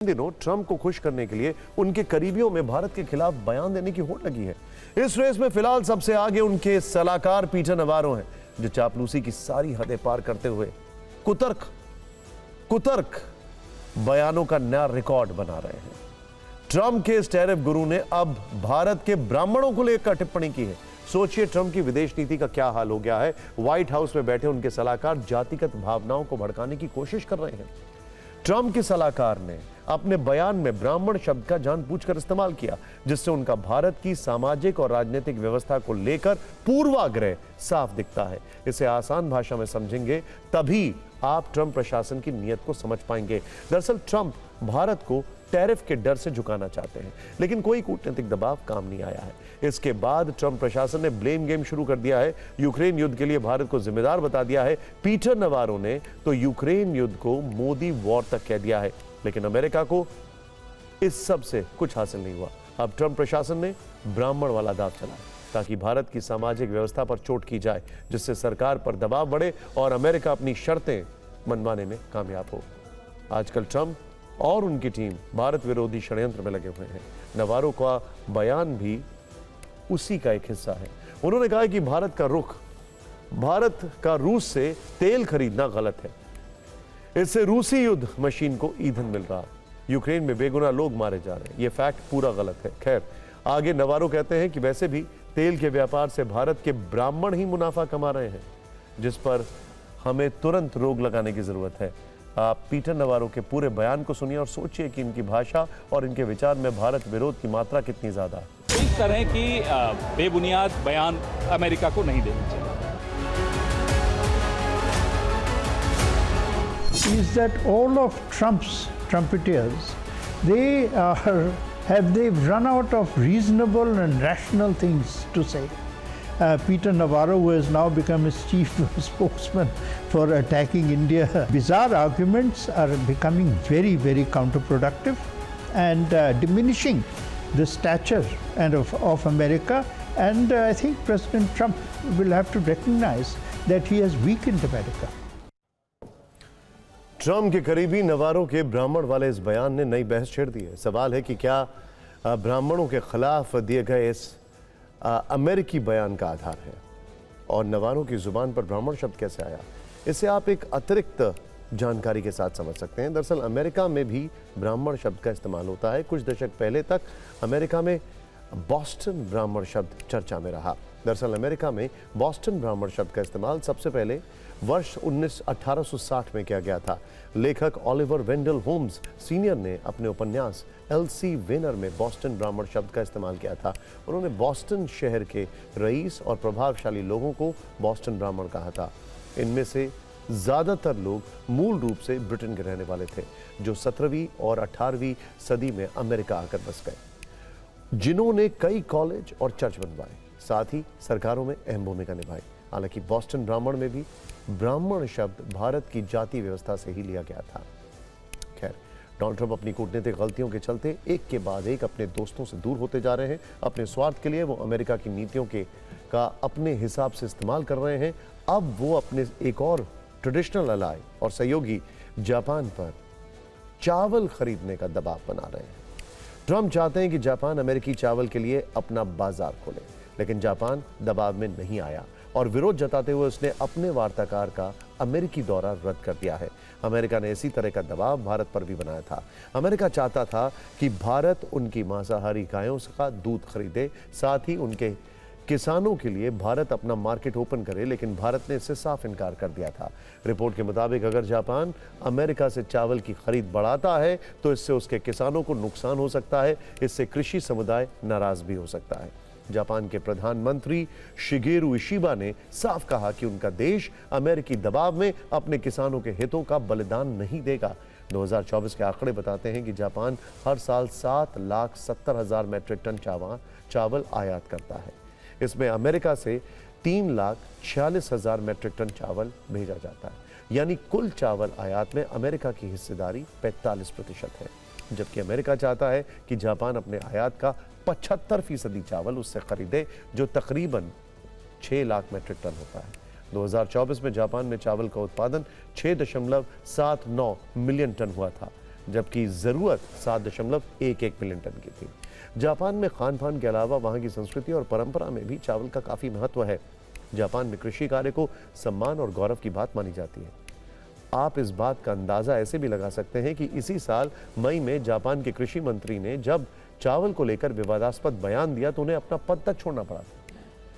दिनों ट्रंप को खुश करने के लिए उनके करीबियों में भारत के खिलाफ बयान देने की होड़ लगी है। इस रेस में फिलहाल सबसे आगे उनके सलाहकार पीटर नवारो हैं, जो चापलूसी की सारी हदें पार करते हुए कुतर्क बयानों का नया रिकॉर्ड बना रहे हैं। ट्रंप के इस टैरिफ गुरु ने अब भारत के ब्राह्मणों को लेकर टिप्पणी की है। सोचिए ट्रंप की विदेश नीति का क्या हाल हो गया है। व्हाइट हाउस में बैठे उनके सलाहकार जातिगत भावनाओं को भड़काने की कोशिश कर रहे हैं। ट्रंप के सलाहकार ने अपने बयान में ब्राह्मण शब्द का जानबूझकर इस्तेमाल किया, जिससे उनका भारत की सामाजिक और राजनीतिक व्यवस्था को लेकर पूर्वाग्रह साफ दिखता है। इसे आसान भाषा में समझेंगे तभी आप ट्रंप प्रशासन की नीयत को समझ पाएंगे। दरअसल ट्रंप भारत को टैरिफ के डर से झुकाना चाहते हैं, लेकिन कोई कूटनीतिक दबाव काम नहीं आया है। इसके बाद ट्रंप प्रशासन ने ब्लेम गेम शुरू कर दिया है। यूक्रेन युद्ध के लिए भारत को जिम्मेदार बता दिया है। पीटर नवारो ने तो यूक्रेन युद्ध को मोदी वॉर तक कह दिया है, लेकिन अमेरिका को इस सब से कुछ हासिल नहीं हुआ। अब ट्रंप प्रशासन ने ब्राह्मण वाला दांव चलाया ताकि भारत की सामाजिक व्यवस्था पर चोट की जाए, जिससे सरकार पर दबाव बढ़े और अमेरिका अपनी शर्तें मनवाने में कामयाब हो। आजकल ट्रंप और उनकी टीम भारत विरोधी षड्यंत्र में लगे हुए हैं। नवारो का बयान भी उसी का एक हिस्सा है। उन्होंने कहा कि भारत का रूस से तेल खरीदना गलत है। इससे रूसी युद्ध मशीन को ईंधन मिल रहा है। यूक्रेन में बेगुनाह लोग मारे जा रहे हैं। यह फैक्ट पूरा गलत है। खैर, आगे नवारो कहते हैं कि वैसे भी तेल के व्यापार से भारत के ब्राह्मण ही मुनाफा कमा रहे हैं, जिस पर हमें तुरंत रोक लगाने की जरूरत है। आप पीटर नवारो के पूरे बयान को सुनिए और सोचिए कि इनकी भाषा और इनके विचार में भारत विरोध की मात्रा कितनी ज्यादा है। इस तरह की बेबुनियाद बयान अमेरिका को नहीं देना चाहिए। Is that all of Trump's trumpeters, have they run out of reasonable and rational things to say? Peter Navarro, who has now become his chief spokesman for attacking India, bizarre arguments are becoming very, very counterproductive and diminishing the stature of America. And I think President Trump will have to recognize that he has weakened America. Trump के करीबी नवारो के ब्राह्मण वाले इस बयान ने नई बहस छेड़ दी है। सवाल है कि क्या ब्राह्मणों के खिलाफ दिए गए इस अमेरिकी बयान का आधार है, और नवारो की जुबान पर ब्राह्मण शब्द कैसे आया, इसे आप एक अतिरिक्त जानकारी के साथ समझ सकते हैं। दरअसल अमेरिका में भी ब्राह्मण शब्द का इस्तेमाल होता है। कुछ दशक पहले तक अमेरिका में बॉस्टन ब्राह्मण शब्द चर्चा में रहा। दरअसल अमेरिका में बॉस्टन ब्राह्मण शब्द का इस्तेमाल सबसे पहले वर्ष 1860 में किया गया था। लेखक ओलिवर वेंडल होम्स सीनियर ने अपने उपन्यास एल.सी. वेनर में बॉस्टन ब्राह्मण शब्द का इस्तेमाल किया था। उन्होंने बॉस्टन शहर के रईस और प्रभावशाली लोगों को बॉस्टन ब्राह्मण कहा था। इनमें से ज़्यादातर लोग मूल रूप से ब्रिटेन के रहने वाले थे, जो 17वीं और 18वीं सदी में अमेरिका आकर बस गए, जिन्होंने कई कॉलेज और चर्च बनवाए, साथ ही सरकारों में अहम भूमिका निभाई। हालांकि बॉस्टन ब्राह्मण में भी ब्राह्मण शब्द भारत की जाति व्यवस्था से ही लिया गया था। खैर, डोनाल्ड ट्रंप अपनी कूटनीतिक गलतियों के चलते एक के बाद एक अपने दोस्तों से दूर होते जा रहे हैं। अपने स्वार्थ के लिए वो अमेरिका की नीतियों का अपने हिसाब से इस्तेमाल कर रहे हैं। अब वो अपने एक और ट्रेडिशनल अलाय और सहयोगी जापान पर चावल खरीदने का दबाव बना रहे हैं। ट्रंप चाहते हैं कि जापान अमेरिकी चावल के लिए अपना बाजार खोले, लेकिन जापान दबाव में नहीं आया और विरोध जताते हुए उसने अपने वार्ताकार का अमेरिकी दौरा रद्द कर दिया है। अमेरिका ने इसी तरह का दबाव भारत पर भी बनाया था। अमेरिका चाहता था कि भारत उनकी मांसाहारी गायों का दूध खरीदे, साथ ही उनके किसानों के लिए भारत अपना मार्केट ओपन करे, लेकिन भारत ने इससे साफ इनकार कर दिया था। रिपोर्ट के मुताबिक अगर जापान अमेरिका से चावल की खरीद बढ़ाता है तो इससे उसके किसानों को नुकसान हो सकता है। इससे कृषि समुदाय नाराज भी हो सकता है। जापान के प्रधानमंत्री शिगेरू इशिबा ने साफ कहा कि उनका देश अमेरिकी दबाव में अपने किसानों के हितों का बलिदान नहीं देगा। 2024 के आंकड़े बताते हैं कि जापान हर साल 7,70,000 मैट्रिक टन चावल आयात करता है। इसमें अमेरिका से 3,46,000 मैट्रिक टन चावल भेजा जाता है, यानी कुल चावल आयात में अमेरिका की हिस्सेदारी 45% है, जबकि अमेरिका चाहता है कि जापान अपने आयात का 75% चावल उससे खरीदे, जो तकरीबन 6 लाख मैट्रिक टन होता है। 2024 में जापान में चावल का उत्पादन 6.79 मिलियन टन हुआ था। जबकि ज़रूरत 7.11 मिलियन टन की थी। जापान में खान पान के अलावा वहाँ की संस्कृति और परंपरा में भी चावल का काफ़ी महत्व है। जापान में कृषि कार्य को सम्मान और गौरव की बात मानी जाती है। आप इस बात का अंदाज़ा ऐसे भी लगा सकते हैं कि इसी साल मई में जापान के कृषि मंत्री ने जब चावल को लेकर विवादास्पद बयान दिया तो उन्हें अपना पद तक छोड़ना पड़ा।